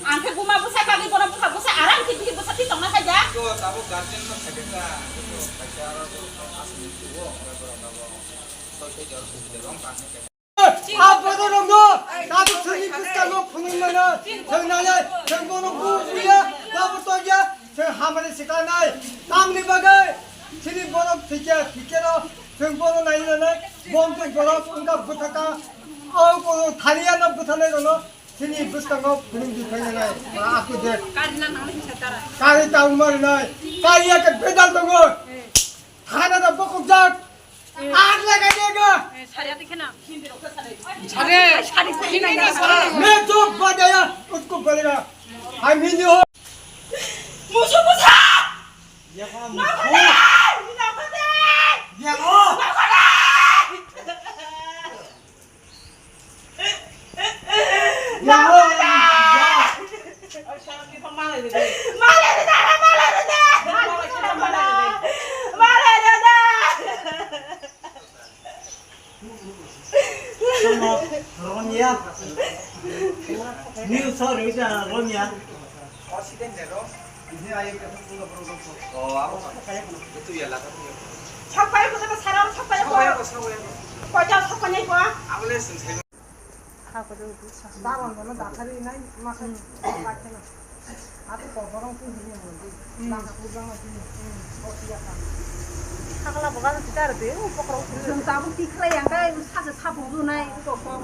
Angke guma busa kaki bona buka busa arang tibi busa titong na saja. Itu tahu gantian mah kadeta itu pacar asli itu orang bawa. Soalnya jauh sudah orang kan. 아빠도 놈도 나도 저기 비슷하고 부는 거는 정나냐 정보는 부부야 나부터야 저 하마리 시간 날 남리 바가 지리 보러 비켜로 정보는 나이는 몸도 보러 뭔가 부탁가 아고 다리야 너 부탁내고는 지리 비슷한 거 부는 게 되는 거야 아프대 Karina nang hisatara. 가리 따운 말은 가리야 그 배달 동거 하나도 먹고 자 아들아가 내가 Sariati kena. Hindiro ke sana. 잘해. Sari kena. मैं तो बताया उसको बोलेगा हम हिंदी हो Musuh busa. ये काम Tidak penting. ये हो ये हो Malah dah, malah dah. रोनिया न्यूज़ और इधर रोनिया Presiden dero. इधर आए क्या पूरा programme Oh, apa? Itu ya lah kan. Sapai ko sa sarang sapai ko. Sawo. Ko ja sapai ko. Aku lesson saya. 나만 거는 나카리 나이 마선 맞잖아. 아또 거버랑 또 있는 건데. 나 구경을 좀 어디야 가. 하글라 뭐가 기다려 돼. 뭐 그러고. Jeng tabu tikle yang kai sa sa bodu nai ko ko.